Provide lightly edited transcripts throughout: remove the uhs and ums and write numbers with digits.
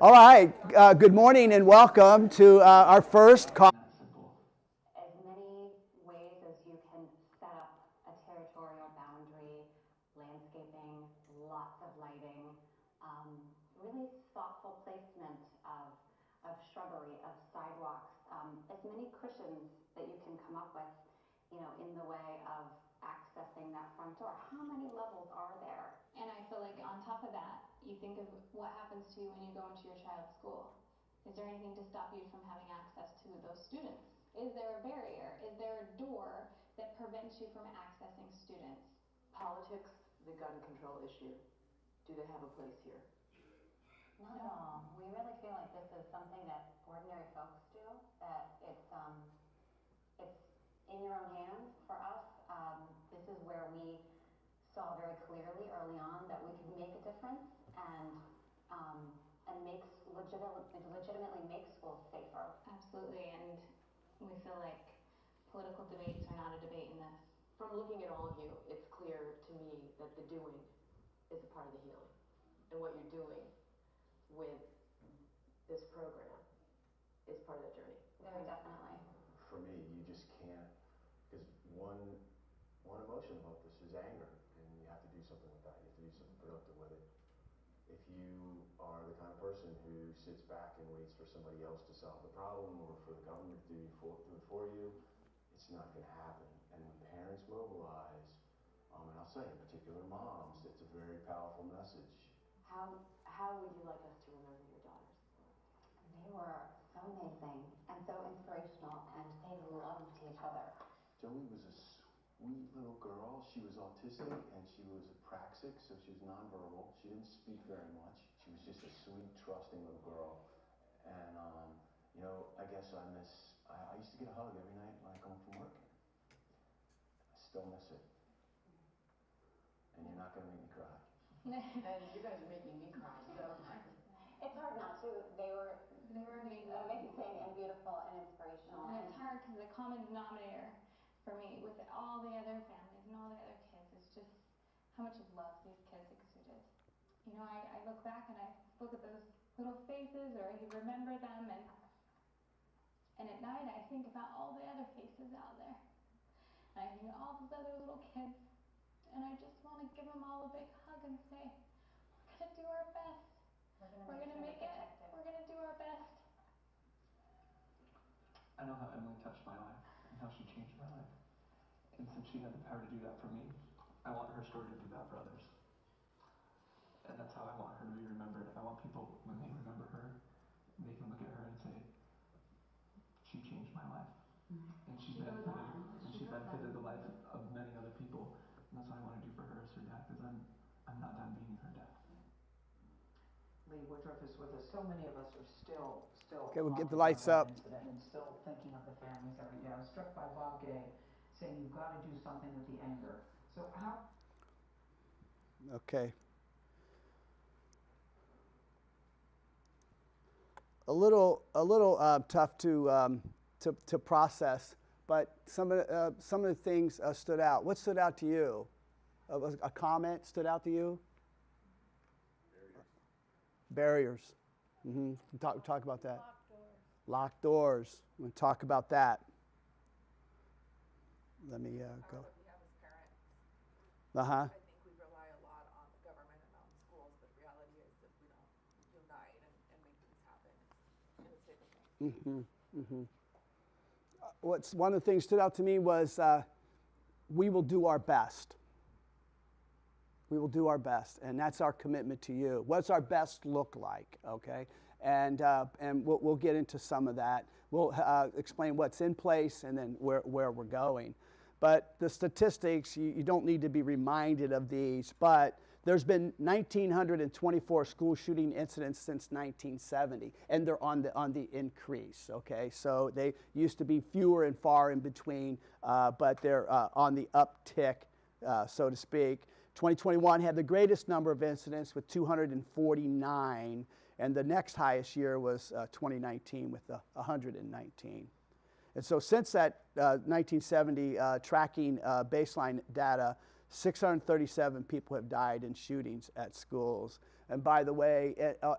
All right, good morning and welcome to our first call. As many ways as you can set up a territorial boundary, landscaping, lots of lighting, really thoughtful placement of shrubbery, of sidewalks, as many cushions that you can come up with, in the way of accessing that front door. How many levels are there? And I feel like on top of that, you think of what happens to you when you go into your child's school. Is there anything to stop you from having access to those students? Is there a barrier? Is there a door that prevents you from accessing students? Politics, the gun control issue, do they have a place here? Not at all. We really feel like this is something that ordinary folks do, that it's in your own hands for us. This is where we saw very clearly early on that we could make a difference and legitimately make schools safer. Absolutely, and we feel like political debates are not a debate in this. From looking at all of you, it's clear to me that the doing is a part of the healing. And what you're doing with this program is part of that journey. Very definitely. For me, you just can't, because one emotion about this is anger, and you have to do something with that. You have to do something productive with it. If you are the kind of person who sits back and waits for somebody else to solve the problem or for the government to do it for you, it's not going to happen. And when parents mobilize, and I'll say in particular moms, it's a very powerful message. How would you like us to remember your daughters? They were so amazing and so inspirational, and they loved each other. Joey was a sweet little girl. She was autistic and she was apraxic, so she was nonverbal. She didn't speak very much. She was just a sweet, trusting little girl. And, I guess I used to get a hug every night when I come home from work. I still miss it. And you're not going to make me cry. And you guys are making me cry, so. It's hard not to. They were amazing. amazing and beautiful and inspirational. And it's hard because the common denominator for me with all the other families and all the other kids is just how much love these kids exuded. I look back and I look at those little faces, or I remember them, and at night I think about all the other faces out there. And I think of all those other little kids, and I just want to give them all a big hug and say, we're going to do our best. We're going to make it. We're going to do our best. I know how Emily touched my life and how she changed my life. And since she had the power to do that for me, I want her story to do that for others. And that's how I want her to be remembered. I want people, when they remember her, they can look at her and say, she changed my life. And she benefited the life of many other people. And that's what I want to do for her as her dad, because I'm not done being her dad. Lee Woodruff is with us. So many of us are still. Okay, we'll get the lights up. And still thinking of the families every day. I was struck by Bob Gay saying you've got to do something with the anger. So how? Okay. A little tough to process, but some of the things stood out. What stood out to you? A comment stood out to you? Barriers. Mm-hmm. Talk about that. Locked doors. We're going to talk about that. Let me go. We have as parents. Uh-huh. I think we rely a lot on the government and on schools, but the reality is that we don't unite and make things happen in the sake of things. Mm-hmm. Mm-hmm. One of the things stood out to me was we will do our best. We will do our best, and that's our commitment to you. What's our best look like, okay? And we'll get into some of that. We'll explain what's in place and then where we're going. But the statistics, you don't need to be reminded of these, but there's been 1,924 school shooting incidents since 1970, and they're on the increase, okay? So they used to be fewer and far in between, but they're on the uptick, so to speak. 2021 had the greatest number of incidents with 249, and the next highest year was 2019 with 119. And so since that 1970 tracking baseline data, 637 people have died in shootings at schools. And by the way,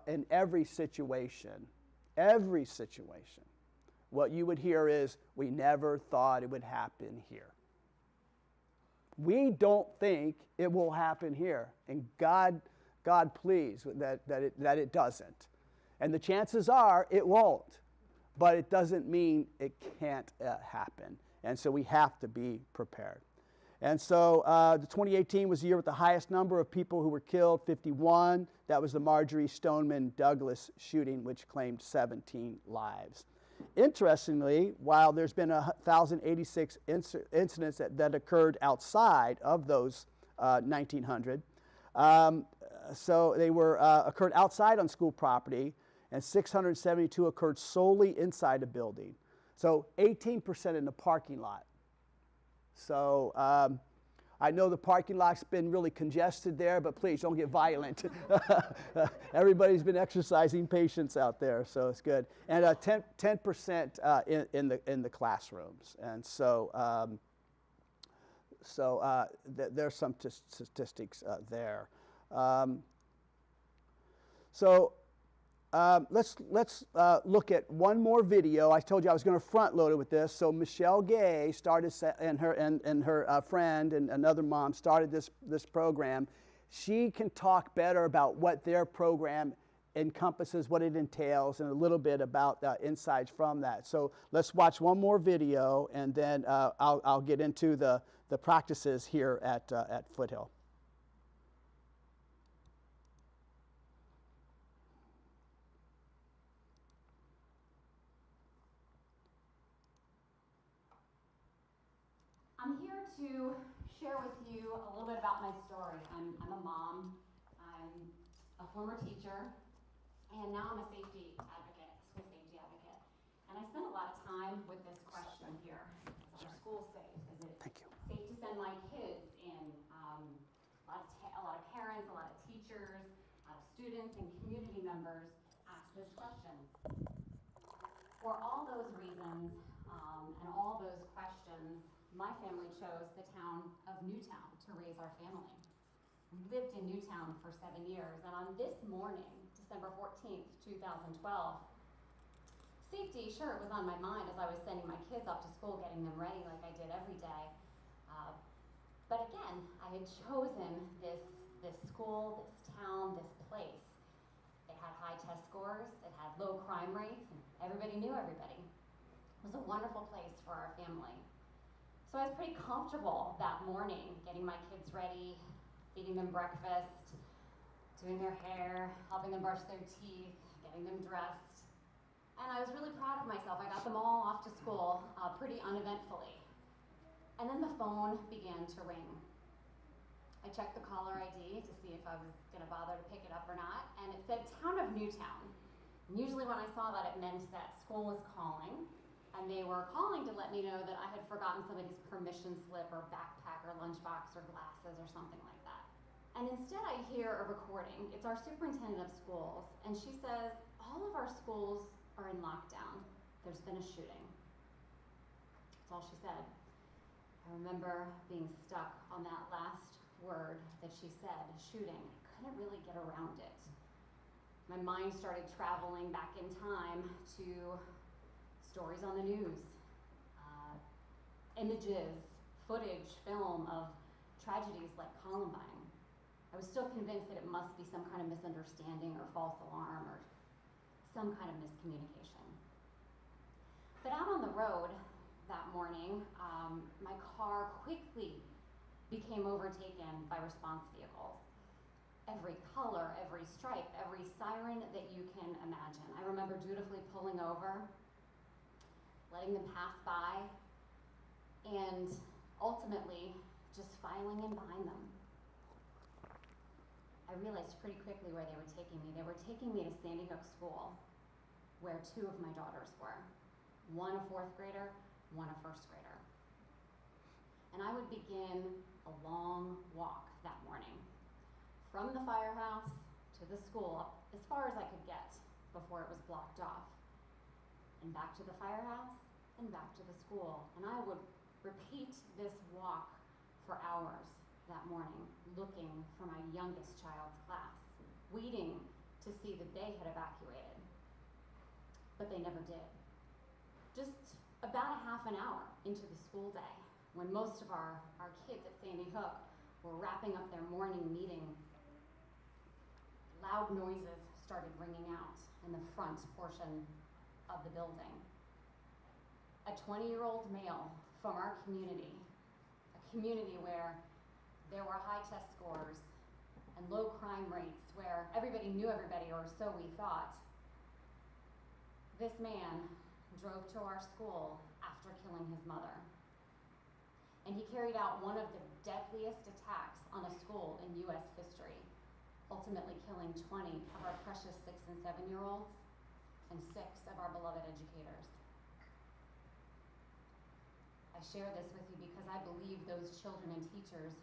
in every situation, what you would hear is, we never thought it would happen here. We don't think it will happen here. And God please that it doesn't. And the chances are it won't. But it doesn't mean it can't happen. And so we have to be prepared. And so the 2018 was the year with the highest number of people who were killed, 51. That was the Marjorie Stoneman Douglas shooting, which claimed 17 lives. Interestingly, while there's been 1,086 incidents that occurred outside of those 1,900, so they were occurred outside on school property, and 672 occurred solely inside a building. So 18% in the parking lot. So I know the parking lot's been really congested there, but please don't get violent. Everybody's been exercising patience out there, so it's good. And 10% in the classrooms. And so there's some statistics there. Let's look at one more video. I told you I was going to front load it with this. So Michelle Gay started, and her friend and another mom started this program. She can talk better about what their program encompasses, what it entails, and a little bit about the insights from that. So let's watch one more video, and then I'll get into the practices here at Foothill. I'm here to share with you a little bit about my story. I'm a mom, I'm a former teacher, and now I'm a safety advocate, school safety advocate. And I spend a lot of time with this question here. Is our school safe? Is it safe to send my kids in? A lot of parents, a lot of teachers, a lot of students and community members ask this question. For all those reasons and all those questions, my family chose the town of Newtown to raise our family. We lived in Newtown for 7 years, and on this morning, December 14th, 2012, safety, sure, it was on my mind as I was sending my kids off to school, getting them ready like I did every day. But again, I had chosen this school, this town, this place. It had high test scores, it had low crime rates, and everybody knew everybody. It was a wonderful place for our family. So I was pretty comfortable that morning, getting my kids ready, feeding them breakfast, doing their hair, helping them brush their teeth, getting them dressed. And I was really proud of myself. I got them all off to school pretty uneventfully. And then the phone began to ring. I checked the caller ID to see if I was gonna bother to pick it up or not, and it said Town of Newtown. And usually when I saw that, it meant that school was calling, and they were calling to let me know that I had forgotten somebody's permission slip or backpack or lunchbox or glasses or something like that. And instead I hear a recording. It's our superintendent of schools, and she says, all of our schools are in lockdown. There's been a shooting. That's all she said. I remember being stuck on that last word that she said, shooting. I couldn't really get around it. My mind started traveling back in time to stories on the news, images, footage, film of tragedies like Columbine. I was still convinced that it must be some kind of misunderstanding or false alarm or some kind of miscommunication. But out on the road that morning, my car quickly became overtaken by response vehicles. Every color, every stripe, every siren that you can imagine. I remember dutifully pulling over, letting them pass by, and ultimately just filing in behind them. I realized pretty quickly where they were taking me. They were taking me to Sandy Hook School, where two of my daughters were. One a fourth grader, one a first grader. And I would begin a long walk that morning, from the firehouse to the school, as far as I could get before it was blocked off, and back to the firehouse, and back to the school. And I would repeat this walk for hours, that morning looking for my youngest child's class, waiting to see that they had evacuated. But they never did. Just about a half an hour into the school day, when most of our kids at Sandy Hook were wrapping up their morning meeting, loud noises started ringing out in the front portion of the building. A 20-year-old male from our community, a community where there were high test scores and low crime rates, where everybody knew everybody, or so we thought. This man drove to our school after killing his mother. And he carried out one of the deadliest attacks on a school in US history, ultimately killing 20 of our precious 6 and 7-year-olds and 6 of our beloved educators. I share this with you because I believe those children and teachers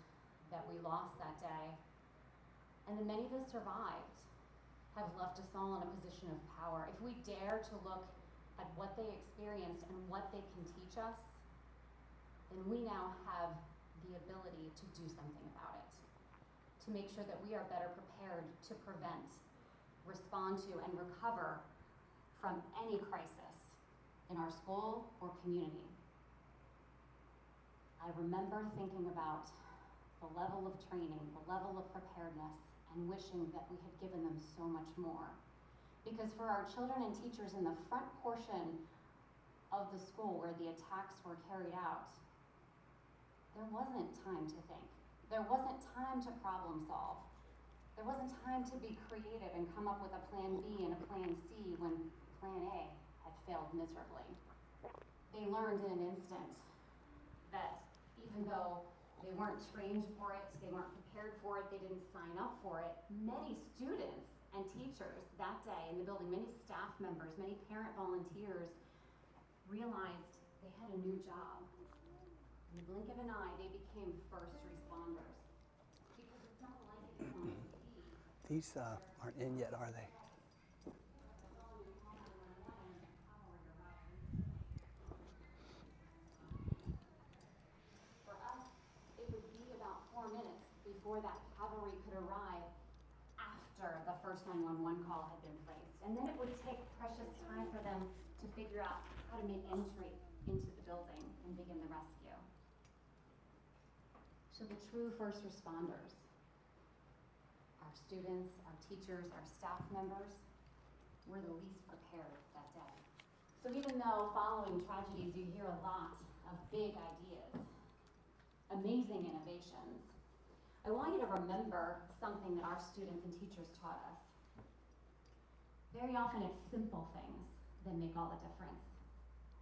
that we lost that day, and the many that survived, have left us all in a position of power. If we dare to look at what they experienced and what they can teach us, then we now have the ability to do something about it, to make sure that we are better prepared to prevent, respond to, and recover from any crisis in our school or community. I remember thinking about the level of training, the level of preparedness, and wishing that we had given them so much more. Because for our children and teachers in the front portion of the school where the attacks were carried out, there wasn't time to think. There wasn't time to problem solve. There wasn't time to be creative and come up with a plan B and a plan C when plan A had failed miserably. They learned in an instant that even though they weren't trained for it, they weren't prepared for it, they didn't sign up for it, many students and teachers that day in the building, many staff members, many parent volunteers realized they had a new job. In the blink of an eye, they became first responders. Because it's not like it's on TV. These aren't in yet, are they? For us, it would be about 4 minutes before that cavalry could arrive after the first 911 call had been placed. And then it would take precious time for them to figure out how to make entry into the building and begin the rescue. So the true first responders, our students, our teachers, our staff members, were the least prepared that day. So even though following tragedies you hear a lot of big ideas, amazing innovations, I want you to remember something that our students and teachers taught us. Very often it's simple things that make all the difference.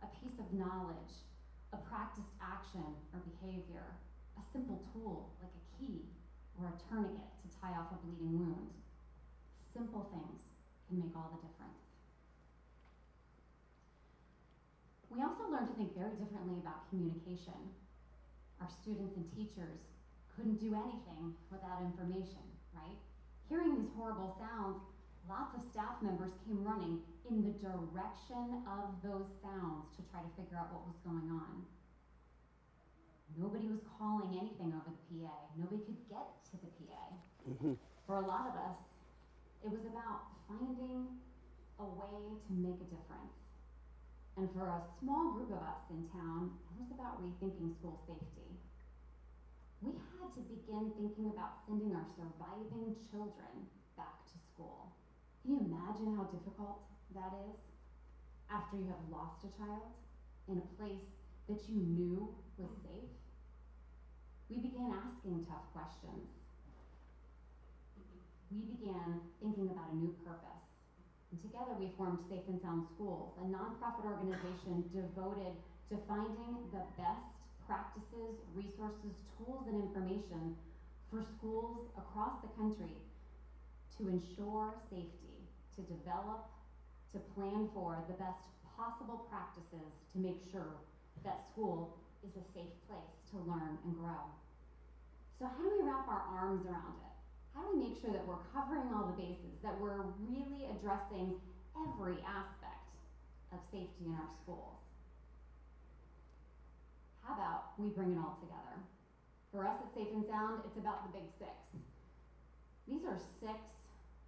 A piece of knowledge, a practiced action or behavior, a simple tool like a key or a tourniquet to tie off a bleeding wound. Simple things can make all the difference. We also learned to think very differently about communication. Our students and teachers couldn't do anything without information, right? Hearing these horrible sounds, lots of staff members came running in the direction of those sounds to try to figure out what was going on. Nobody was calling anything over the PA. Nobody could get to the PA. For a lot of us, it was about finding a way to make a difference. And for a small group of us in town, it was about rethinking school safety. We had to begin thinking about sending our surviving children back to school. Can you imagine how difficult that is? After you have lost a child in a place that you knew was safe? We began asking tough questions. We began thinking about a new purpose. And together we formed Safe and Sound Schools, a nonprofit organization devoted to finding the best practices, resources, tools, and information for schools across the country to ensure safety, to develop, to plan for the best possible practices to make sure that school is a safe place to learn and grow. So how do we wrap our arms around it? How do we make sure that we're covering all the bases, that we're really addressing every aspect of safety in our schools? How about we bring it all together? For us at Safe and Sound, it's about the big six. These are 6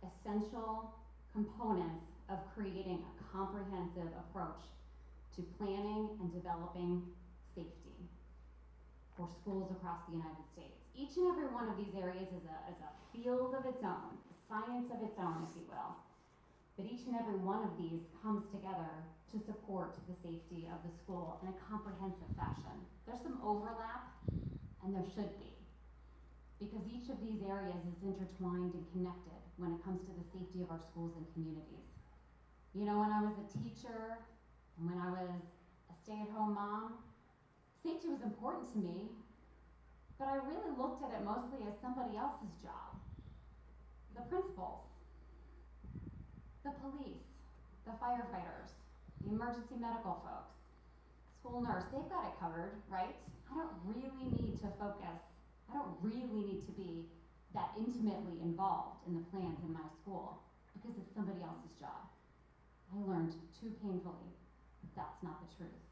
essential components of creating a comprehensive approach to planning and developing safety for schools across the United States. Each and every one of these areas is a field of its own, a science of its own, if you will. But each and every one of these comes together to support the safety of the school in a comprehensive fashion. There's some overlap, and there should be, because each of these areas is intertwined and connected when it comes to the safety of our schools and communities. You know, when I was a teacher and when I was a stay-at-home mom, safety was important to me, but I really looked at it mostly as somebody else's job. The principals, the police, the firefighters, the emergency medical folks, school nurse, they've got it covered, right? I don't really need to focus, I don't really need to be that intimately involved in the plans in my school because it's somebody else's job. I learned too painfully that's not the truth.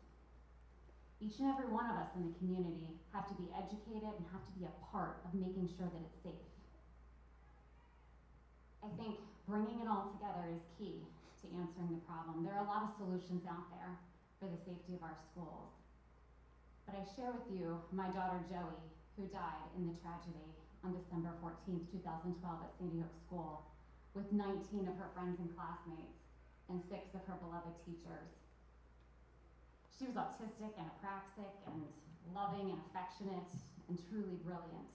Each and every one of us in the community have to be educated and have to be a part of making sure that it's safe. I think bringing it all together is key to answering the problem. There are a lot of solutions out there for the safety of our schools. But I share with you my daughter Joey, who died in the tragedy on December 14th, 2012 at Sandy Hook School with 19 of her friends and classmates and 6 of her beloved teachers. She was autistic and apraxic and loving and affectionate and truly brilliant.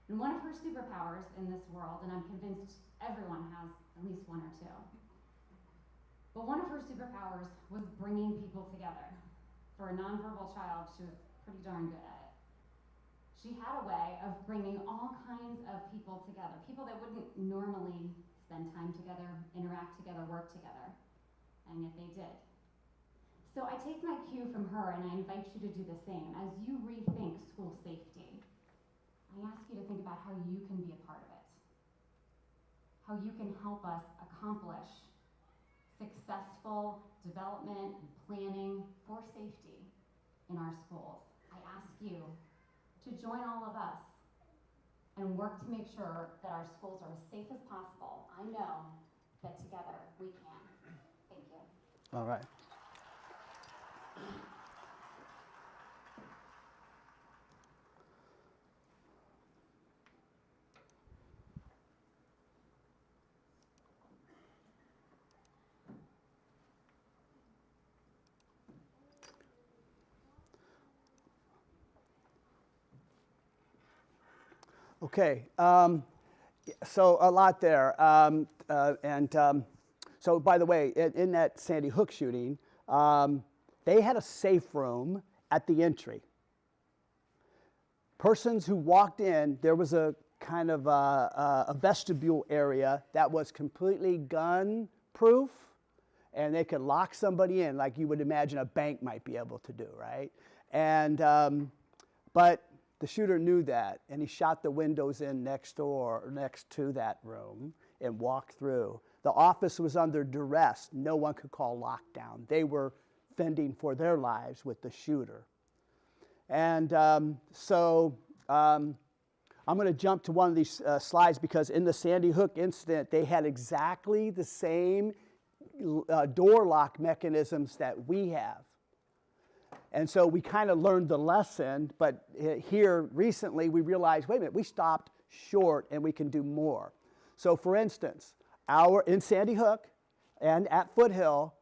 And one of her superpowers in this world, and I'm convinced everyone has at least one or two, but one of her superpowers was bringing people together. For a nonverbal child, she was pretty darn good at it. She had a way of bringing all kinds of people together, people that wouldn't normally spend time together, interact together, work together, and yet they did. So I take my cue from her and I invite you to do the same. As you rethink school safety, I ask you to think about how you can be a part of it, how you can help us accomplish successful development and planning for safety in our schools. I ask you to join all of us and work to make sure that our schools are as safe as possible. I know that together we can. Thank you. All right. Okay, so a lot there. So by the way, in that Sandy Hook shooting, they had a safe room at the entry. Persons who walked in, there was a kind of a vestibule area that was completely gun-proof, and they could lock somebody in like you would imagine a bank might be able to do, right? And, but the shooter knew that, and he shot the windows in next to that room, and walked through. The office was under duress. No one could call lockdown. They were fending for their lives with the shooter. And I'm going to jump to one of these slides because in the Sandy Hook incident, they had exactly the same door lock mechanisms that we have. And so we kind of learned the lesson, but here recently we realized, wait a minute, we stopped short and we can do more. So for instance, in Sandy Hook and at Foothill,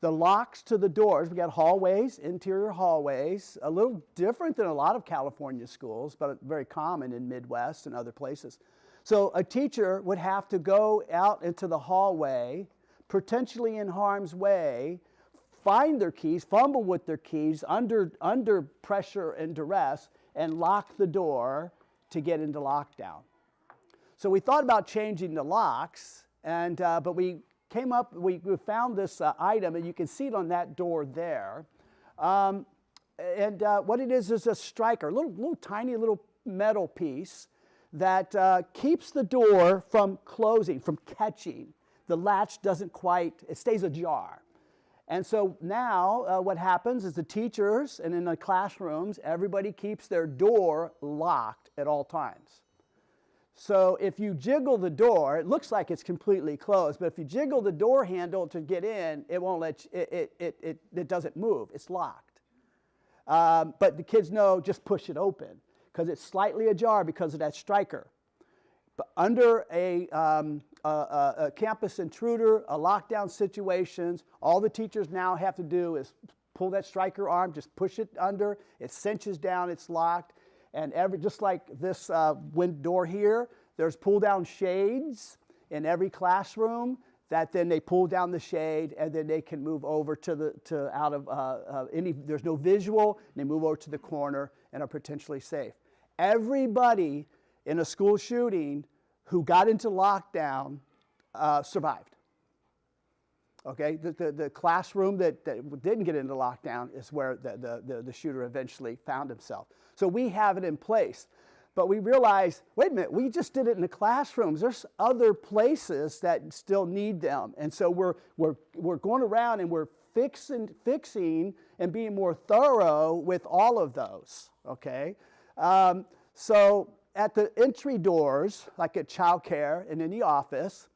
the locks to the doors, we got hallways, interior hallways, a little different than a lot of California schools, but very common in Midwest and other places. So a teacher would have to go out into the hallway, potentially in harm's way, find their keys, fumble with their keys under pressure and duress, and lock the door to get into lockdown. So we thought about changing the locks, but we came up, we found this item, and you can see it on that door there. What it is a striker, a little tiny little metal piece that keeps the door from closing, from catching. The latch doesn't quite, it stays ajar. And so now what happens is the teachers and in the classrooms, everybody keeps their door locked at all times. So if you jiggle the door, it looks like it's completely closed, but if you jiggle the door handle to get in, it won't let you, it doesn't move. It's locked. But the kids know just push it open because it's slightly ajar because of that striker. But under a campus intruder, a lockdown situations, all the teachers now have to do is pull that striker arm, just push it under, it cinches down, it's locked. And just like this wind door here, there's pull-down shades in every classroom that then they pull down the shade and then they can move over there's no visual, and they move over to the corner and are potentially safe. Everybody in a school shooting who got into lockdown survived. Okay, the classroom that didn't get into lockdown is where the shooter eventually found himself. So we have it in place. But we realize, wait a minute, we just did it in the classrooms. There's other places that still need them. And so we're going around and we're fixing and being more thorough with all of those, okay? So at the entry doors, like at childcare and in the office,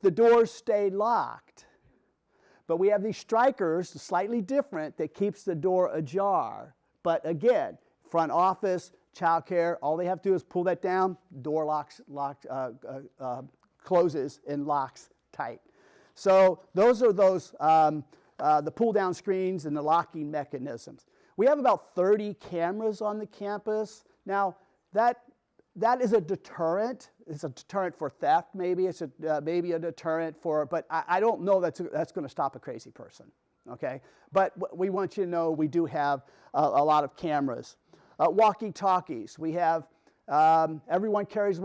the doors stay locked. But we have these strikers, slightly different, that keeps the door ajar. But again, front office, childcare, all they have to do is pull that down, door closes and locks tight. So those are the pull-down screens and the locking mechanisms. We have about 30 cameras on the campus. Now, that is a deterrent. It's a deterrent for theft, maybe. It's maybe a deterrent for, but I don't know that's going to stop a crazy person, okay? But we want you to know we do have a lot of cameras. Walkie-talkies. We have, everyone carries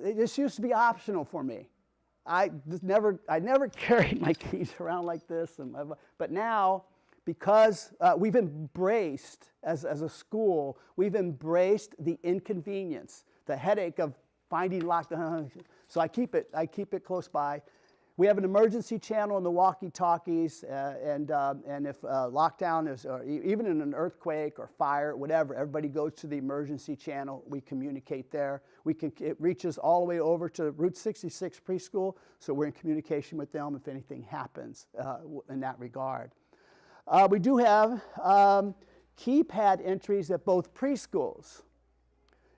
this used to be optional for me. I never carried my keys around like this. But now, because we've embraced, as a school, we've embraced the inconvenience, the headache of finding locked. So I keep it close by. We have an emergency channel in the walkie-talkies, and if lockdown is, or even in an earthquake or fire, whatever, everybody goes to the emergency channel. We communicate there. It reaches all the way over to Route 66 preschool, so we're in communication with them if anything happens in that regard. We do have keypad entries at both preschools,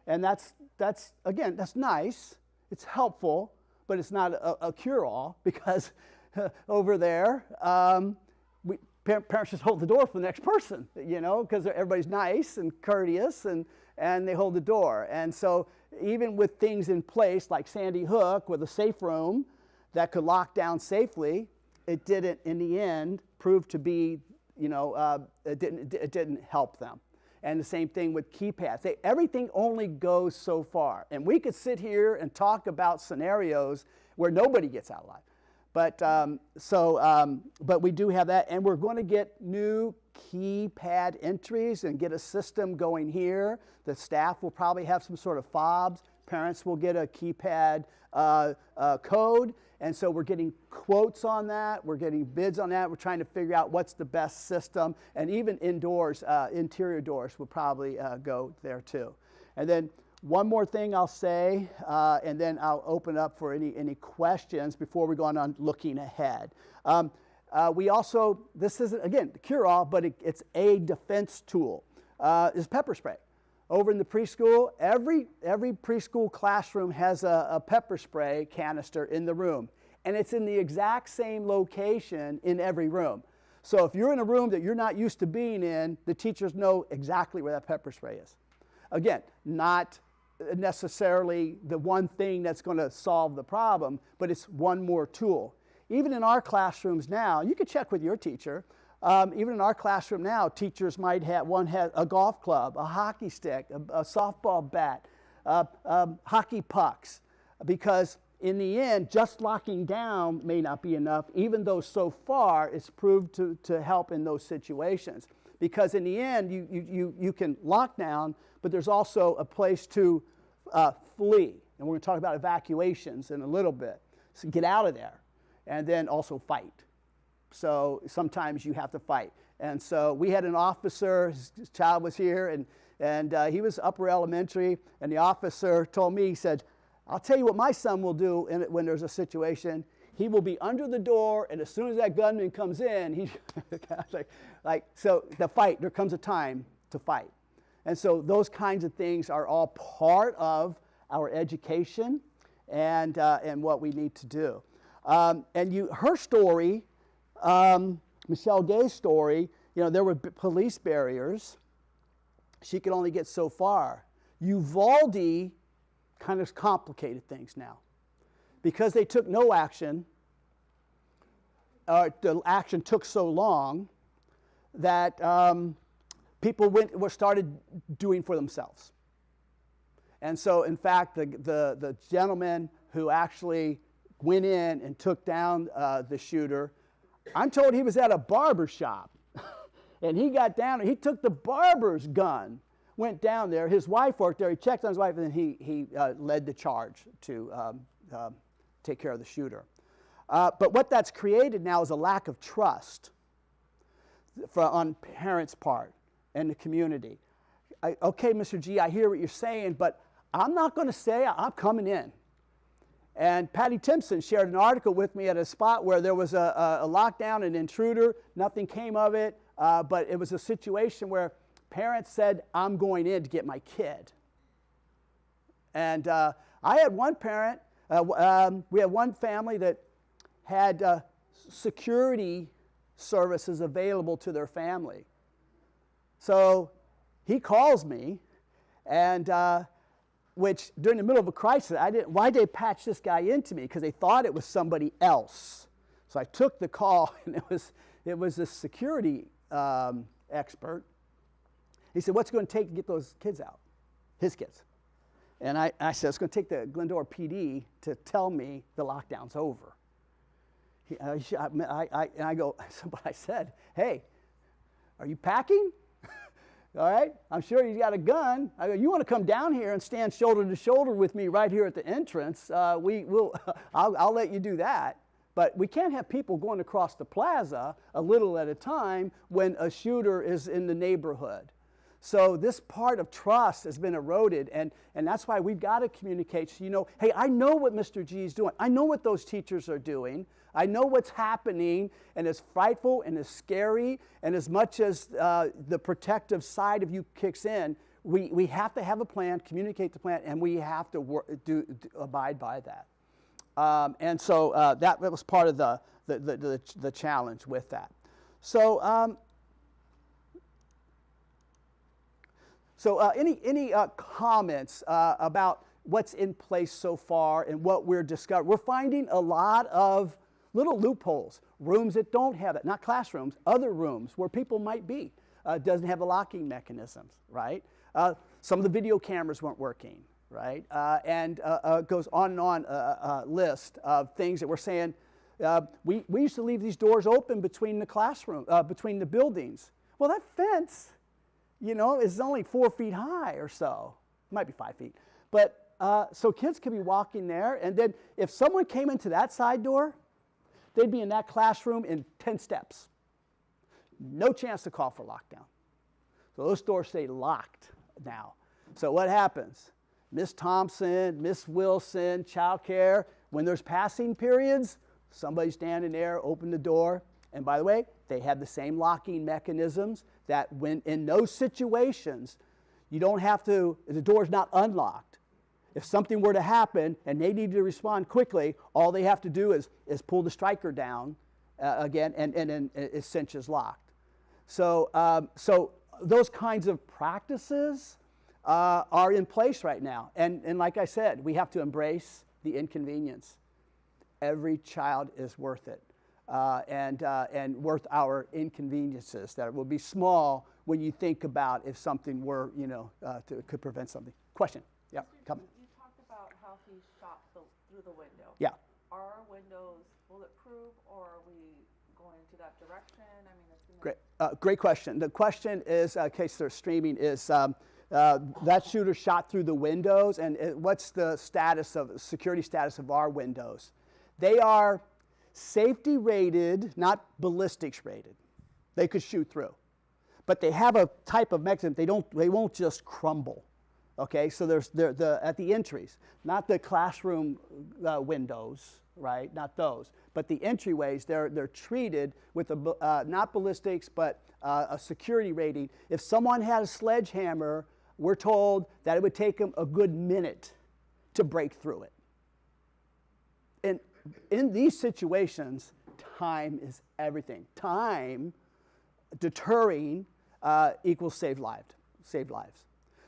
and that's nice. It's helpful. But it's not a cure-all because over there, parents just hold the door for the next person, because everybody's nice and courteous and they hold the door. And so even with things in place like Sandy Hook with a safe room that could lock down safely, it didn't, in the end, prove to be, it didn't help them. And the same thing with keypads. Everything only goes so far. And we could sit here and talk about scenarios where nobody gets out alive. But we do have that. And we're going to get new keypad entries and get a system going here. The staff will probably have some sort of fobs. Parents will get a keypad code. And so we're getting quotes on that. We're getting bids on that. We're trying to figure out what's the best system. And even indoors, interior doors will probably go there too. And then one more thing I'll say, and then I'll open up for any questions before we go on looking ahead. We also, this isn't, again, the cure-all, but it's a defense tool, is pepper spray. Over in the preschool, every preschool classroom has a pepper spray canister in the room. And it's in the exact same location in every room. So if you're in a room that you're not used to being in, the teachers know exactly where that pepper spray is. Again, not necessarily the one thing that's going to solve the problem, but it's one more tool. Even in our classrooms now, you can check with your teacher. Even in our classroom now, teachers might have, one has a golf club, a hockey stick, a softball bat, hockey pucks, because in the end, just locking down may not be enough, even though so far it's proved to help in those situations. Because in the end, you can lock down, but there's also a place to flee. And we're going to talk about evacuations in a little bit. So get out of there, and then also fight. So sometimes you have to fight. And so we had an officer, his child was here, and he was upper elementary, and the officer told me, he said, I'll tell you what my son will do when there's a situation. He will be under the door, and as soon as that gunman comes in, he, so the fight, there comes a time to fight. And so those kinds of things are all part of our education and what we need to do. Her story, Michelle Gay's story, there were police barriers. She could only get so far. Uvalde kind of complicated things now. Because they took no action, the action took so long that people started doing for themselves. And so, in fact, the gentleman who actually went in and took down the shooter, I'm told he was at a barber shop. And he got down and he took the barber's gun, went down there. His wife worked there. He checked on his wife, and then he led the charge to take care of the shooter. But what that's created now is a lack of trust on parents' part and the community. Okay, Mr. G, I hear what you're saying, but I'm not going to say I'm coming in. And Patty Timpson shared an article with me at a spot where there was a lockdown, an intruder. Nothing came of it, but it was a situation where parents said, I'm going in to get my kid. And I had one parent, we had one family that had security services available to their family. So he calls me, and which during the middle of a crisis, why'd they patch this guy into me? Because they thought it was somebody else. So I took the call, and it was a security expert. He said, what's it going to take to get those kids out? His kids. And I said, it's going to take the Glendora PD to tell me the lockdown's over. And I said, hey, are you packing? All right, I'm sure he's got a gun. I go, you want to come down here and stand shoulder to shoulder with me right here at the entrance? I'll let you do that. But we can't have people going across the plaza a little at a time when a shooter is in the neighborhood. So this part of trust has been eroded, and that's why we've got to communicate. So, hey, I know what Mr. G is doing. I know what those teachers are doing. I know what's happening, and it's frightful and it's scary, and as much as the protective side of you kicks in, we have to have a plan, communicate the plan, and we have to abide by that. And so that was part of the challenge with that. So. Any comments about what's in place so far and what we're discovering? We're finding a lot of little loopholes, rooms that don't have it, not classrooms, other rooms where people might be. Doesn't have the locking mechanisms, right? Some of the video cameras weren't working, right? And goes on and on a list of things that we're saying. We used to leave these doors open between the classroom, between the buildings. Well, that fence, is only 4 feet high or so. It might be 5 feet. But so kids could be walking there, and then if someone came into that side door, they'd be in that classroom in 10 steps. No chance to call for lockdown. So those doors stay locked now. So what happens? Miss Thompson, Miss Wilson, child care, when there's passing periods, somebody's standing there, open the door. And by the way, they have the same locking mechanisms that when in those situations, you don't have to, the door's not unlocked. If something were to happen and they need to respond quickly, all they have to do is pull the striker down again, and then it cinches locked. So those kinds of practices are in place right now. And like I said, we have to embrace the inconvenience. Every child is worth it. And worth our inconveniences that will be small when you think about if something were, could prevent something. Question? Yeah, come. You talked about how he shot through the window. Yeah. Are our windows bulletproof, or are we going into that direction? I mean, it's Great, great question. The question is, in case they're streaming, is that shooter shot through the windows, and what's the security status of our windows? They are. safety rated, not ballistics rated. They could shoot through. But they have a type of mechanism, they won't just crumble. Okay, so there's at the entries, not the classroom windows, right? Not those, but the entryways. They're treated with not ballistics, but a security rating. If someone had a sledgehammer, we're told that it would take them a good minute to break through it. And in these situations, time is everything. Time deterring equals saved lives.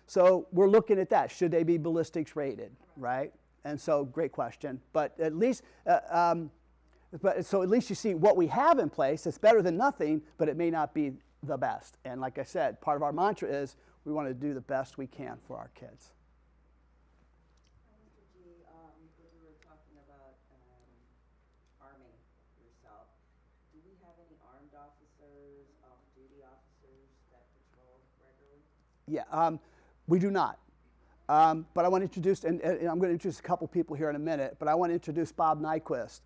So we're looking at that. Should they be ballistics rated, right? And so, great question. But at least, so at least you see what we have in place. It's better than nothing, but it may not be the best. And like I said, part of our mantra is we want to do the best we can for our kids. Mr. G, when you were talking about arming yourself, do we have any armed officers, off-duty officers that patrol regularly? Yeah, we do not. But I want to introduce, and I'm going to introduce a couple people here in a minute, but I want to introduce Bob Nyquist.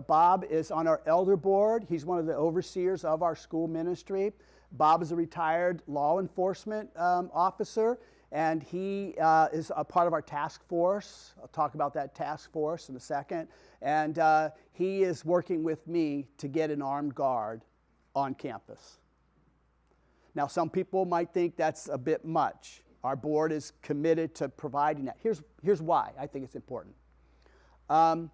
Bob is on our elder board. He's one of the overseers of our school ministry. Bob is a retired law enforcement officer, and he is a part of our task force. I'll talk about that task force in a second. And he is working with me to get an armed guard on campus. Now, some people might think that's a bit much. Our board is committed to providing that. Here's why I think it's important. And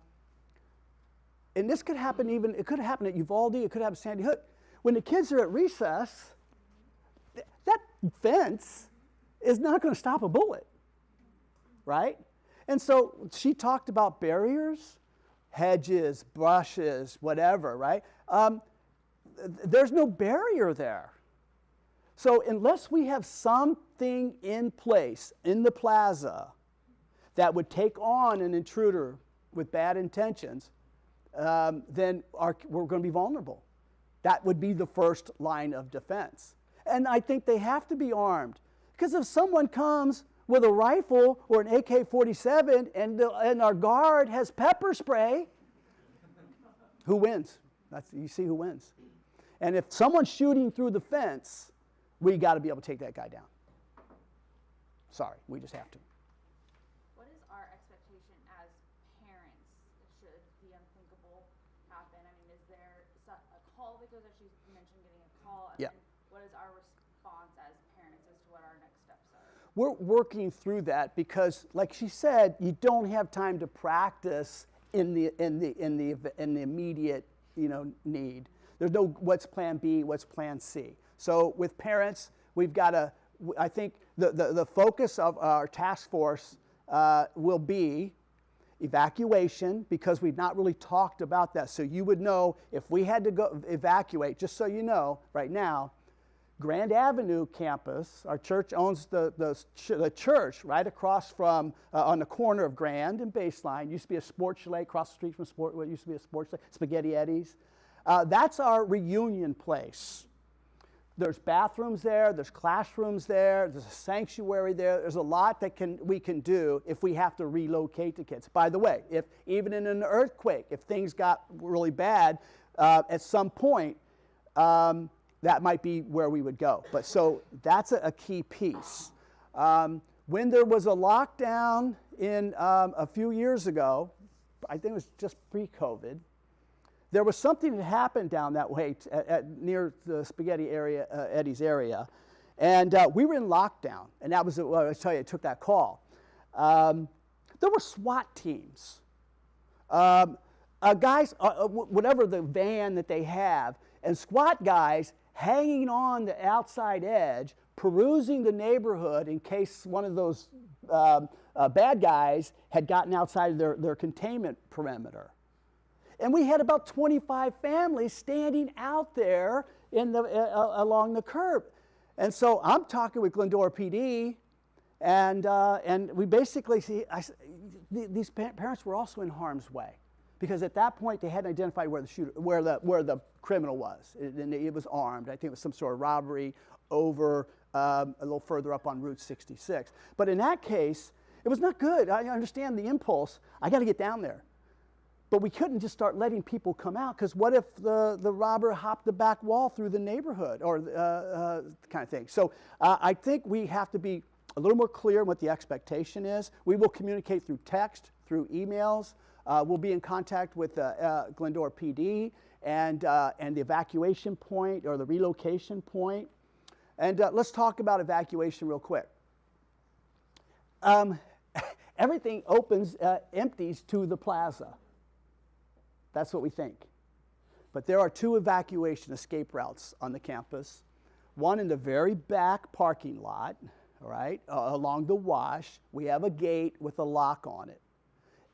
this could happen it could happen at Uvalde, it could happen at Sandy Hook. When the kids are at recess, that fence is not going to stop a bullet, right? And so she talked about barriers, hedges, brushes, whatever, right? There's no barrier there. So unless we have something in place in the plaza that would take on an intruder with bad intentions, then we're going to be vulnerable. That would be the first line of defense. And I think they have to be armed. Because if someone comes with a rifle or an AK-47 and our guard has pepper spray, who wins? You see who wins. And if someone's shooting through the fence, we got to be able to take that guy down. Sorry, we just have to. What is our expectation as parents should the unthinkable happen? I mean, is there a call that goes, as you mentioned, getting a call? And Yeah. what is our response as parents as to what our next steps are? We're working through that because, like she said, you don't have time to practice in the immediate need. There's no what's plan B, what's plan C. So with parents, we've got to, I think the focus of our task force will be evacuation, because we've not really talked about that. So you would know if we had to go evacuate, just so you know, right now, Grand Avenue campus, our church owns the church right across from, on the corner of Grand and Baseline. Used to be a sports chalet across the street from what used to be a sports chalet, Spaghetti Eddie's. That's our reunion place. There's bathrooms there, there's classrooms there, there's a sanctuary there. There's a lot that we can do if we have to relocate the kids. By the way, if even in an earthquake, if things got really bad, at some point, that might be where we would go. But so that's a key piece. When there was a lockdown in a few years ago, I think it was just pre-COVID, there was something that happened down that way near the Spaghetti Eddie's area, and we were in lockdown, and that was, well, I tell you, I took that call. There were SWAT teams, guys, whatever the van that they have, and SWAT guys hanging on the outside edge, perusing the neighborhood in case one of those bad guys had gotten outside of their containment perimeter. And we had about 25 families standing out there along the curb. And so I'm talking with Glendora PD, and we basically see these parents were also in harm's way, because at that point they hadn't identified where the criminal was. It was armed. I think it was some sort of robbery over a little further up on Route 66. But in that case, it was not good. I understand the impulse. I got to get down there. But we couldn't just start letting people come out, because what if the robber hopped the back wall through the neighborhood, or kind of thing. So I think we have to be a little more clear on what the expectation is. We will communicate through text, through emails. We'll be in contact with Glendora PD and the evacuation point, or the relocation point. And let's talk about evacuation real quick. Everything empties to the plaza. That's what we think. But there are 2 evacuation escape routes on the campus. One in the very back parking lot, all right, along the wash. We have a gate with a lock on it.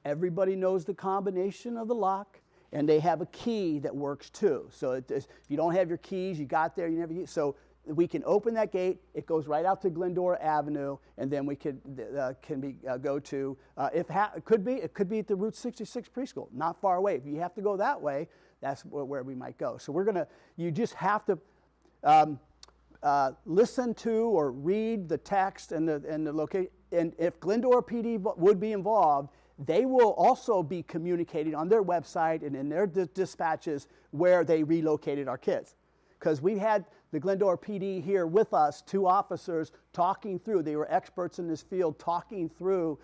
Everybody knows the combination of the lock, and they have a key that works too. So if you don't have your keys, you got there, you never use. So we can open that gate. It goes right out to Glendora Avenue, and then we could go to it could be at the Route 66 preschool, not far away. If you have to go that way, that's where we might go. So you just have to listen to or read the text and the location. And if Glendora PD would be involved, they will also be communicating on their website and in their dispatches where they relocated our kids. Because we had the Glendora PD here with us, 2 officers talking through. They were experts in this field talking through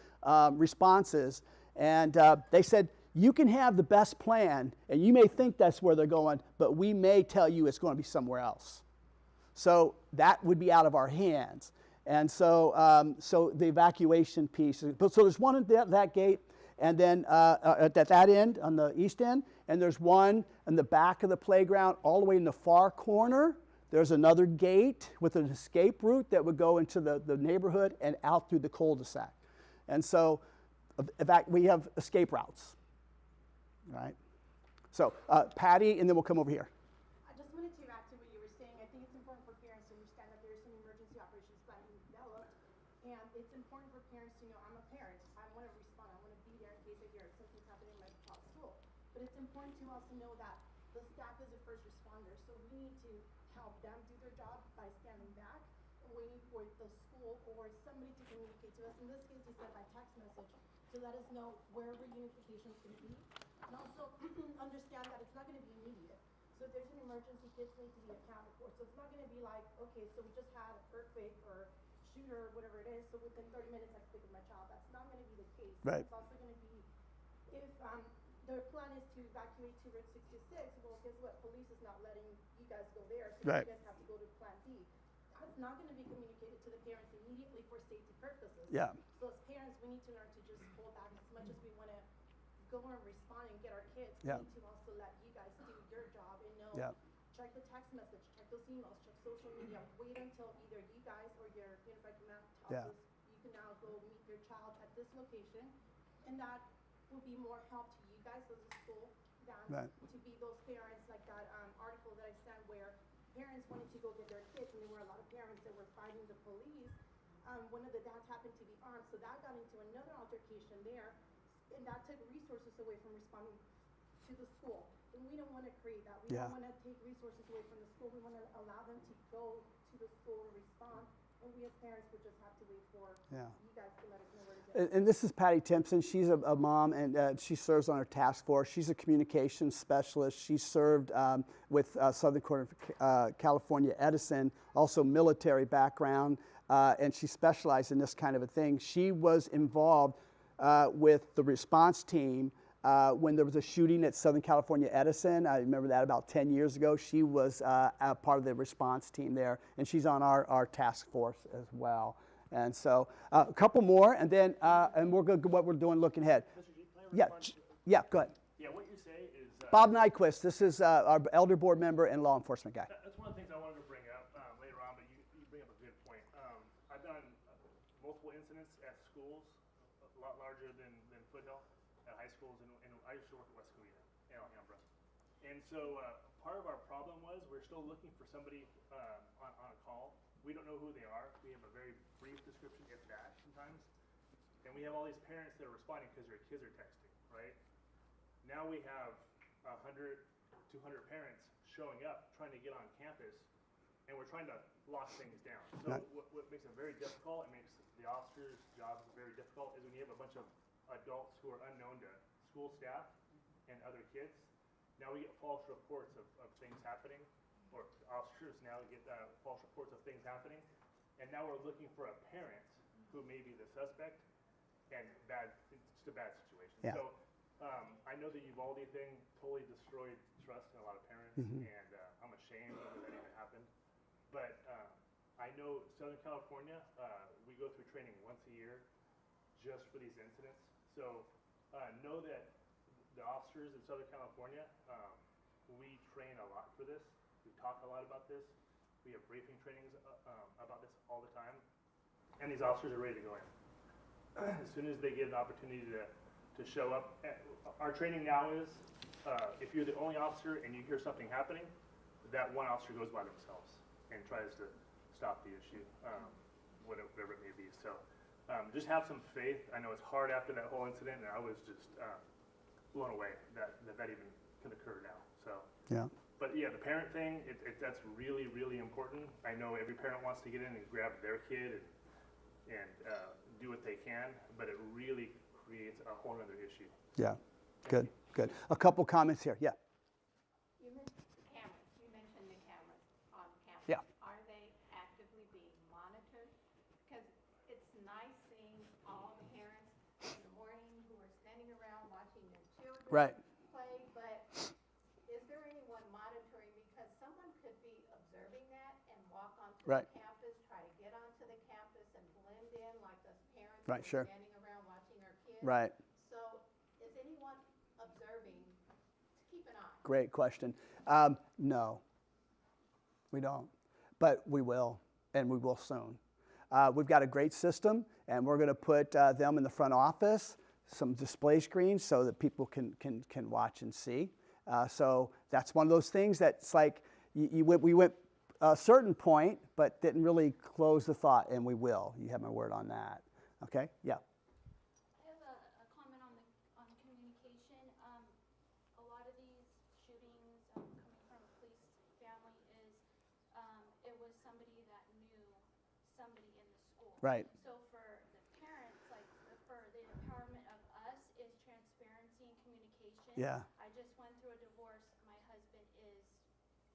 responses. And they said, you can have the best plan, and you may think that's where they're going, but we may tell you it's going to be somewhere else. So that would be out of our hands. And so, so the evacuation piece. So there's one at that gate, and then at that end, on the east end, and there's one in the back of the playground, all the way in the far corner. There's another gate with an escape route that would go into the neighborhood and out through the cul-de-sac. And so, in fact, we have escape routes, right? So, Patty, and then we'll come over here. I just wanted to add to what you were saying. I think it's important for parents to understand that there is an emergency operations plan being developed, and it's important for parents to know, I'm a parent, I want to respond, I want to be there in case I hear something's happening in my child's school. But it's important to also know that the staff is a first responder, so we need to help them do their job by standing back and waiting for the school or somebody to communicate to us. In this case, they said by text message to let us know wherever unification is going to be. And also understand that it's not going to be immediate. So if there's an emergency, kids need to be accounted for. So it's not going to be like, okay, so we just had an earthquake or shooter or whatever it is, so within 30 minutes I can pick up my child. That's not going to be the case. Right. It's also going to be, if their plan is to evacuate to Route 66, well, guess what? Police is not letting you guys go there, so Right. you guys have to go to Plan B. That's not going to be communicated to the parents immediately for safety purposes. Yeah. So as parents, we need to learn to just hold back as much as we want to go and respond and get our kids. Yeah. We need to also let you guys do your job and know, Yeah. check the text message, check those emails, check social media. Wait until either you guys or your unified command tells Yeah. us you can now go meet your child at this location, and that will be more help to you guys as a school than Right. to be those parents like that article that I sent where parents wanted to go get their kids, and there were a lot of parents that were fighting the police. One of the dads happened to be armed, so that got into another altercation there, and that took resources away from responding to the school. And we don't want to create that. We Yeah. don't want to take resources away from the school. We want to allow them to go to the school and respond. And we as parents would just have to wait for Yeah. you guys to let us know where to go. And this is Patty Timpson. She's a mom, and she serves on our task force. She's a communications specialist. She served with Southern California Edison, also military background, and she specialized in this kind of a thing. She was involved with the response team when there was a shooting at Southern California Edison. I remember that about 10 years ago. She was a part of the response team there, and she's on our task force as well. And so a couple more, and then and we're good. What we're doing, looking ahead. Mr. G, can I Yeah, respond to- yeah. Go ahead. Yeah, what you say is... Bob Nyquist. This is our elder board member and law enforcement guy. That's one of the things I wanted to bring up later on, but you bring up a good point. I've done multiple incidents at schools, a lot larger than Foothill, at high schools, and I used to work at West Covina in Alhambra. And so part of our problem was we're still looking for somebody on a call. We don't know who they are. We have a very brief description, if that, sometimes. And we have all these parents that are responding because their kids are texting, right? Now we have 100, 200 parents showing up, trying to get on campus, and we're trying to lock things down. So Right. what makes it very difficult, it makes the officers' jobs very difficult, is when you have a bunch of adults who are unknown to school staff, and other kids. Now we get false reports of things happening, or officers now get false reports of things happening, and now we're looking for a parent who may be the suspect, and it's just a bad situation. Yeah. So I know the Uvalde thing totally destroyed trust in a lot of parents, Mhm. and I'm ashamed that that even happened. But I know Southern California, we go through training once a year just for these incidents. So know that the officers in Southern California, we train a lot for this. We talk a lot about this. We have briefing trainings about this all the time. And these officers are ready to go in. As soon as they get an opportunity to show up. Our training now is, if you're the only officer and you hear something happening, that one officer goes by themselves and tries to stop the issue, whatever it may be. So just have some faith. I know it's hard after that whole incident, and I was just blown away that even can occur now. So, Yeah. but yeah, the parent thing, that's really, really important. I know every parent wants to get in and grab their kid and do what they can, but it really creates a whole other issue. Yeah. Good. Good. A couple comments here. Yeah. You mentioned cameras. You mentioned the cameras on campus. Yeah. Are they actively being monitored? Because it's nice seeing all the parents in the morning who are standing around watching their children Right. play, but is there anyone monitoring? Because someone could be observing that and walk onto Right. the campus, try to get onto the campus and blend in like us parents Right, who sure. are standing around watching our kids. Right. So is anyone observing to keep an eye? Great question. No, we don't, but we will, and we will soon. We've got a great system, and we're going to put them in the front office, some display screens so that people can watch and see. So that's one of those things that's like we went a certain point, but didn't really close the thought, and we will. You have my word on that. Okay? Yeah. I have a comment on communication. A lot of these shootings coming from a police family is it was somebody that knew somebody in the school. Right. So for the parents, like for the empowerment of us is transparency and communication. Yeah. I just went through a divorce. My husband is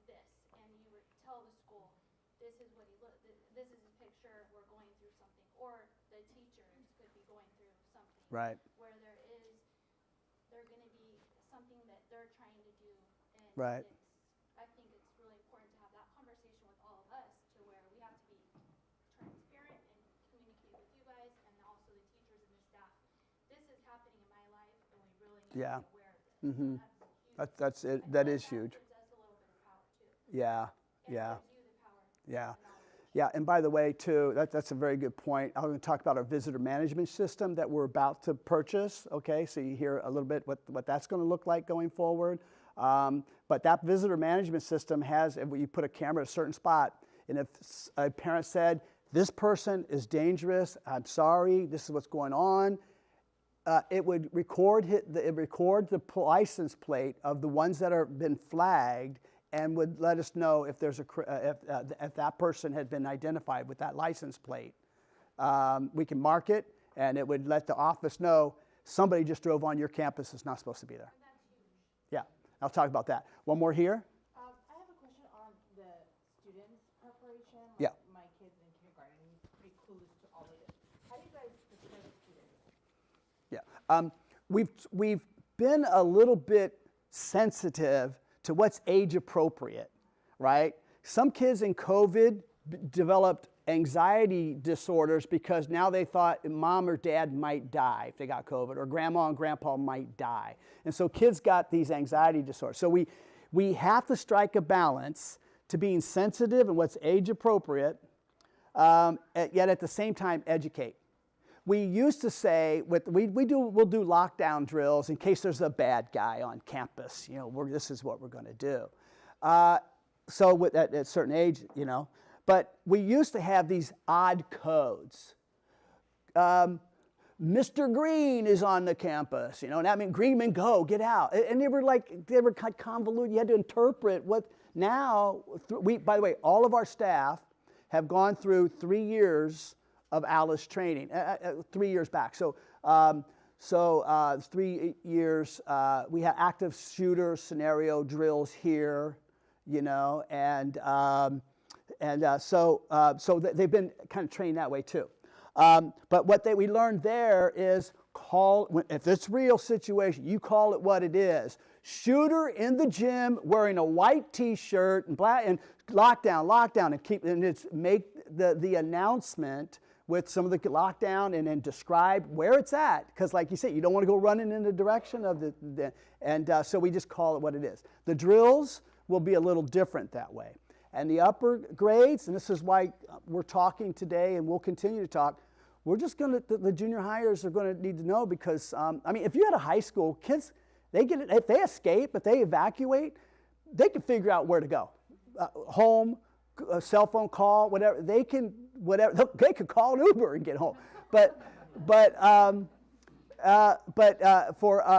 this, and you would tell the school, this is what he looked. This is his picture. We're going through something, or the teachers could be going through something. Right. Where they're going to be something that they're trying to do, and Right. I think it's really important to have that conversation with all of us, to where we have to be transparent and communicate with you guys, and also the teachers and the staff. This is happening in my life, and we really need Yeah. to be aware of this. Mm-hmm. That's huge. That's it. I feel That like is huge. gives us a little bit of power too. Yeah. And Yeah. gives you the power. Yeah. and knowledge. Yeah, and by the way, too, that's a very good point. I'm going to talk about our visitor management system that we're about to purchase, okay? So you hear a little bit what that's going to look like going forward. But that visitor management system has, if you put a camera at a certain spot, and if a parent said, this person is dangerous, I'm sorry, this is what's going on, it would record the license plate of the ones that have been flagged, and would let us know if there's if that person had been identified with that license plate. We can mark it, and it would let the office know somebody just drove on your campus is not supposed to be there. And that's huge. Yeah, I'll talk about that. One more here. I have a question on the students' preparation. Yeah. My kid's in kindergarten, and he's pretty clueless to all of this. How do you guys prepare the students? Yeah, we've been a little bit sensitive to what's age appropriate, right? Some kids in COVID developed anxiety disorders because now they thought mom or dad might die if they got COVID, or grandma and grandpa might die. And so kids got these anxiety disorders. So we have to strike a balance to being sensitive and what's age appropriate, yet at the same time educate. We used to say we'll do lockdown drills in case there's a bad guy on campus. You know, this is what we're going to do. So at a certain age, you know, but we used to have these odd codes. Mr. Green is on the campus, you know, and that meant Greenman, go, get out. And they were kind of convoluted. You had to interpret what now. By the way, all of our staff have gone through 3 years of ALICE training, 3 years back. So So 3 years, we have active shooter scenario drills here, you know, and so they've been kind of trained that way too. But what we learned there is if it's real situation, you call it what it is. Shooter in the gym wearing a white T-shirt and black and lockdown, and it's make the announcement with some of the lockdown and then describe where it's at, because like you said, you don't want to go running in the direction of so we just call it what it is. The drills will be a little different that way. And the upper grades, and this is why we're talking today and we'll continue to talk, we're just going to, the junior hires are going to need to know because, I mean, if you're at a high school, kids, if they escape, if they evacuate, they can figure out where to go. Home, a cell phone call, whatever, they could call an Uber and get home.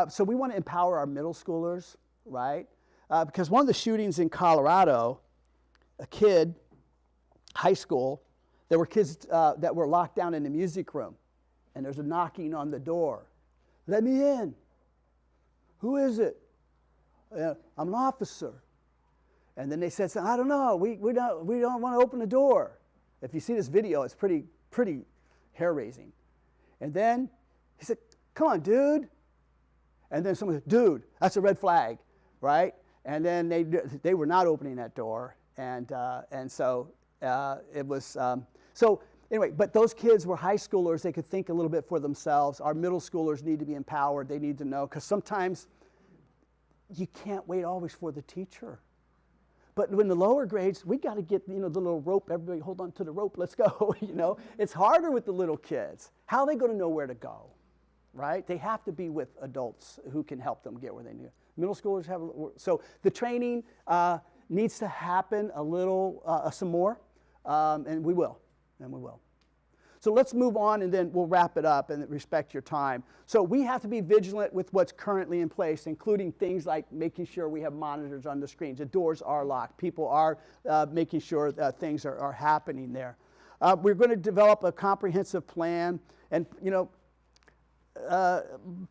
So we want to empower our middle schoolers, right? Because one of the shootings in Colorado, a kid, high school, there were kids that were locked down in the music room, and there's a knocking on the door. Let me in. Who is it? I'm an officer. And then they said, I don't know, we don't want to open the door. If you see this video, it's pretty hair-raising. And then he said, come on, dude. And then someone said, dude, that's a red flag, right? And then they were not opening that door. And so it was, so anyway, but those kids were high schoolers. They could think a little bit for themselves. Our middle schoolers need to be empowered. They need to know, because sometimes you can't wait always for the teacher. But in the lower grades, we got to get, the little rope. Everybody hold on to the rope. Let's go, It's harder with the little kids. How are they going to know where to go, right? They have to be with adults who can help them get where they need. Middle schoolers have, so the training needs to happen a little, some more, and we will. So let's move on, and then we'll wrap it up and respect your time. So we have to be vigilant with what's currently in place, including things like making sure we have monitors on the screens. The doors are locked. People are making sure that things are happening there. We're going to develop a comprehensive plan, and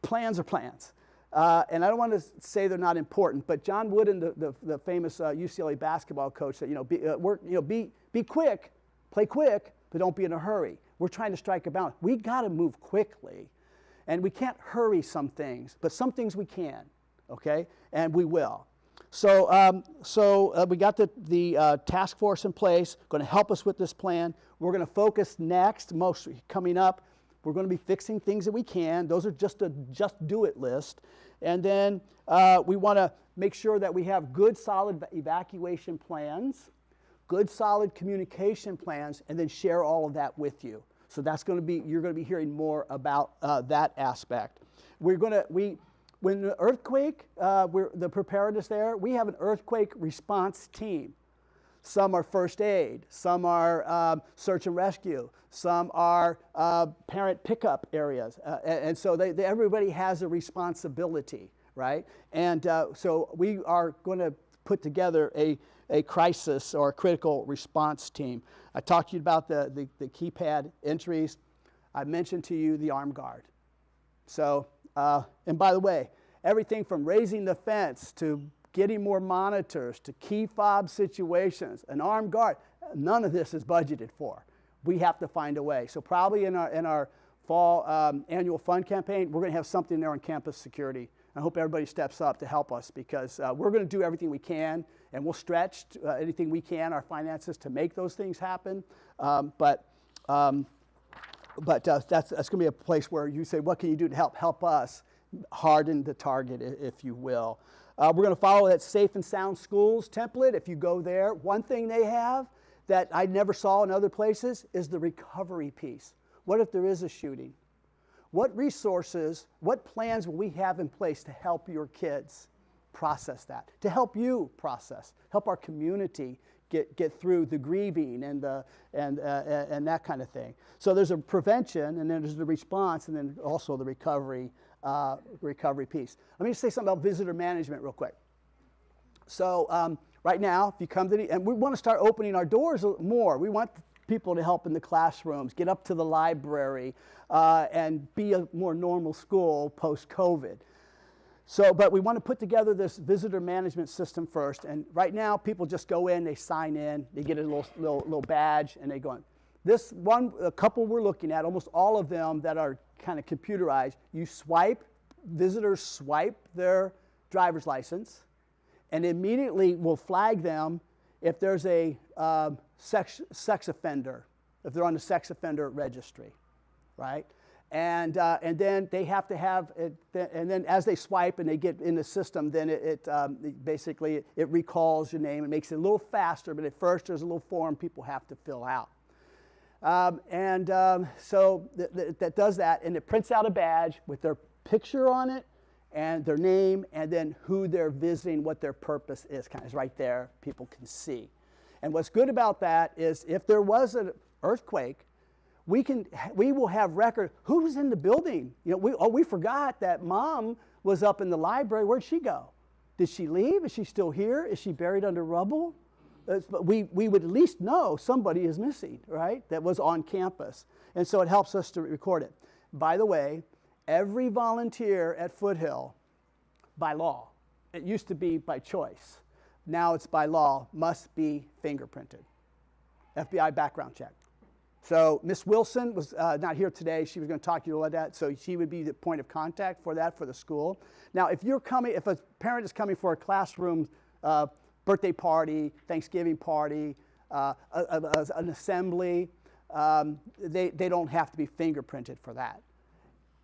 plans are plans. And I don't want to say they're not important, but John Wooden, the famous UCLA basketball coach, said, be quick, play quick, but don't be in a hurry. We're trying to strike a balance. We got to move quickly, and we can't hurry some things, but some things we can, okay? And we will. So we got the task force in place, going to help us with this plan. We're going to focus next, coming up. We're going to be fixing things that we can. Those are just a just-do-it list. And then we want to make sure that we have good, solid evacuation plans, good, solid communication plans, and then share all of that with you. So that's going to be, you're going to be hearing more about that aspect. When the earthquake, the preparedness there, we have an earthquake response team. Some are first aid, some are search and rescue, some are parent pickup areas. And so everybody has a responsibility, right? And so we are going to put together a crisis or a critical response team. I talked to you about the keypad entries. I mentioned to you the armed guard. So, and by the way, everything from raising the fence to getting more monitors to key fob situations, an armed guard, none of this is budgeted for. We have to find a way. So probably in our fall annual fund campaign, we're going to have something there on campus security. I hope everybody steps up to help us, because we're going to do everything we can, and we'll stretch anything we can, our finances, to make those things happen. But that's going to be a place where you say, what can you do to help us harden the target, if you will. We're going to follow that Safe and Sound Schools template. If you go there, one thing they have that I never saw in other places is the recovery piece. What if there is a shooting? What resources, what plans will we have in place to help your kids process that, to help you process, help our community get through the grieving and that kind of thing. So there's a prevention, and then there's the response, and then also the recovery piece. Let me just say something about visitor management real quick. So right now, if you come to and we want to start opening our doors more. We want people to help in the classrooms, get up to the library, and be a more normal school post-COVID. So, but we want to put together this visitor management system first. And right now, people just go in, they sign in, they get a little badge, and they go in. This one, a couple we're looking at, almost all of them that are kind of computerized, you swipe, visitors swipe their driver's license, and immediately will flag them if there's a sex offender, if they're on the sex offender registry, right? And then they have to have it, and then as they swipe and they get in the system, then it basically it recalls your name. It makes it a little faster, but at first there's a little form people have to fill out. So that does that, and it prints out a badge with their picture on it and their name, and then who they're visiting, what their purpose is, kind of right there, people can see. And what's good about that is if there was an earthquake, we will have record who was in the building. You know, we forgot that mom was up in the library. Where'd she go? Did she leave? Is she still here? Is she buried under rubble? But we would at least know somebody is missing, right? That was on campus. And so it helps us to record it. By the way, every volunteer at Foothill, by law, it used to be by choice. Now it's by law, must be fingerprinted. FBI background check. So Miss Wilson was not here today. She was going to talk to you about that. So she would be the point of contact for that for the school. Now, if a parent is coming for a classroom birthday party, Thanksgiving party, an assembly, they don't have to be fingerprinted for that.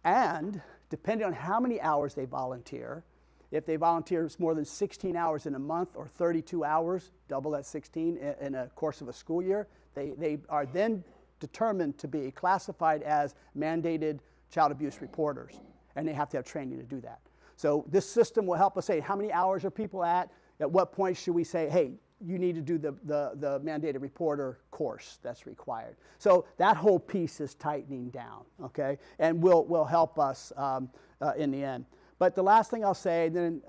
And depending on how many hours they volunteer, if they volunteer more than 16 hours in a month or 32 hours, double that 16 in a course of a school year, they are then determined to be classified as mandated child abuse reporters, and they have to have training to do that. So this system will help us say how many hours are people at what point should we say, hey, you need to do the mandated reporter course that's required. So that whole piece is tightening down, okay, and will help us in the end. But the last thing I'll say, then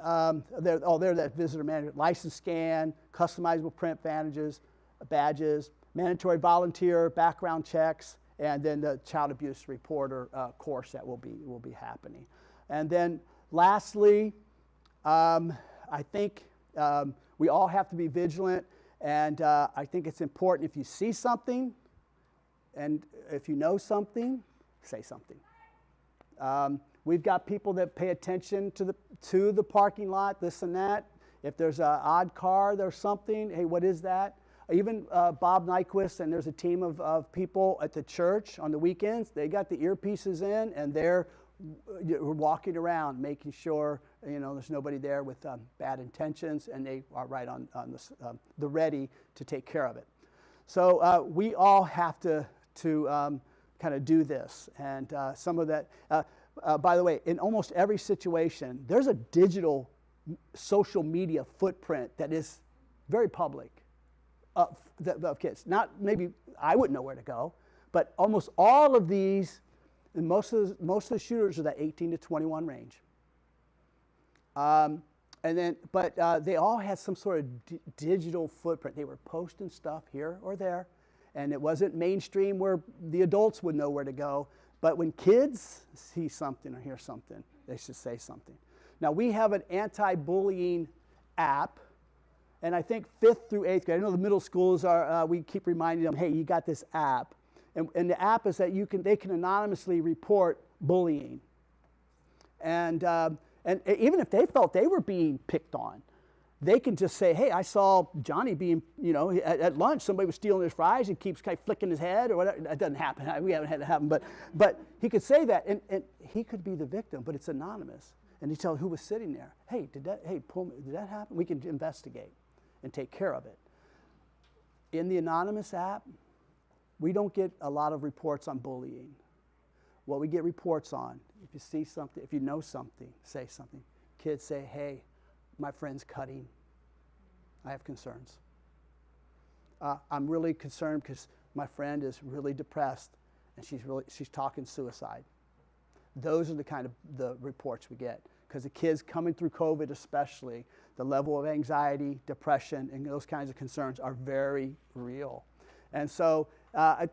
there's that visitor management, license scan, customizable print badges, mandatory volunteer background checks, and then the child abuse reporter course that will be happening. And then lastly, I think we all have to be vigilant, and I think it's important if you see something and if you know something, say something. We've got people that pay attention to the parking lot, this and that. If there's an odd car, there's something, hey, what is that? Even Bob Nyquist, and there's a team of people at the church on the weekends, they got the earpieces in, and they're walking around making sure there's nobody there with bad intentions, and they are right on the ready to take care of it. So we all have to kind of do this, and some of that. By the way, in almost every situation, there's a digital social media footprint that is very public of kids. Not maybe I wouldn't know where to go, but almost all of these. And most of the shooters are that 18 to 21 range. But they all had some sort of digital footprint. They were posting stuff here or there, and it wasn't mainstream where the adults would know where to go. But when kids see something or hear something, they should say something. Now, we have an anti-bullying app, and I think 5th through 8th grade, I know the middle schools we keep reminding them, hey, you got this app. And the app is that they can anonymously report bullying. And even if they felt they were being picked on, they can just say, hey, I saw Johnny being, at lunch, somebody was stealing his fries and keeps kind of flicking his head or whatever. That doesn't happen. We haven't had it happen. But he could say that, and he could be the victim, but it's anonymous. And he tells who was sitting there, hey, did that happen? We can investigate and take care of it. In the anonymous app, we don't get a lot of reports on bullying. What we get reports on, if you see something, if you know something, say something. Kids say, hey, my friend's cutting. I have concerns. I'm really concerned because my friend is really depressed and she's talking suicide. Those are the kind of the reports we get. Because the kids coming through COVID especially, the level of anxiety, depression, and those kinds of concerns are very real. And so I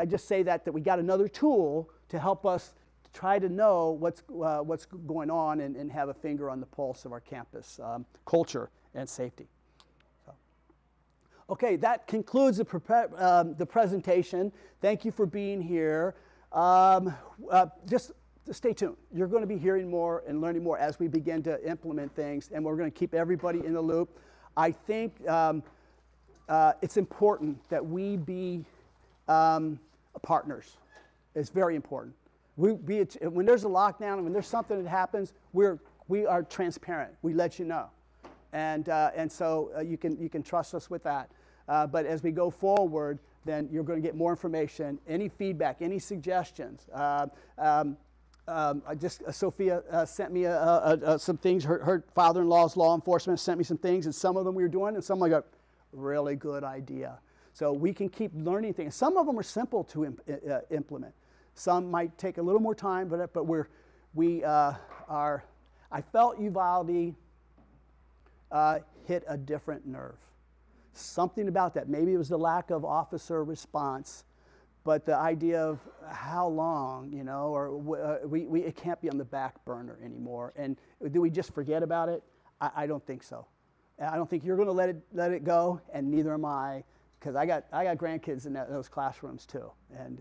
just say that we got another tool to help us try to know what's going on and have a finger on the pulse of our campus culture and safety. So, okay, that concludes the presentation. Thank you for being here. Just stay tuned. You're going to be hearing more and learning more as we begin to implement things, and we're going to keep everybody in the loop. I think it's important that we be partners. It's very important. When there's a lockdown and when there's something that happens, we are transparent. We let you know, and so you can trust us with that. But as we go forward, then you're going to get more information, any feedback, any suggestions. Sophia sent me some things. Her father-in-law's law enforcement sent me some things, and some of them we were doing, and some I go, really good idea. So we can keep learning things. Some of them are simple to implement. Some might take a little more time, but I felt Uvalde hit a different nerve. Something about that. Maybe it was the lack of officer response, but the idea of how long, or it can't be on the back burner anymore. And do we just forget about it? I don't think so. I don't think you're going to let it go, and neither am I, because I got grandkids in those classrooms too, and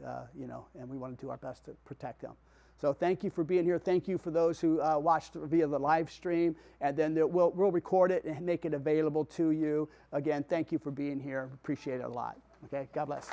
and we want to do our best to protect them. So thank you for being here. Thank you for those who watched via the live stream, and then we'll record it and make it available to you. Again, thank you for being here. Appreciate it a lot. Okay, God bless.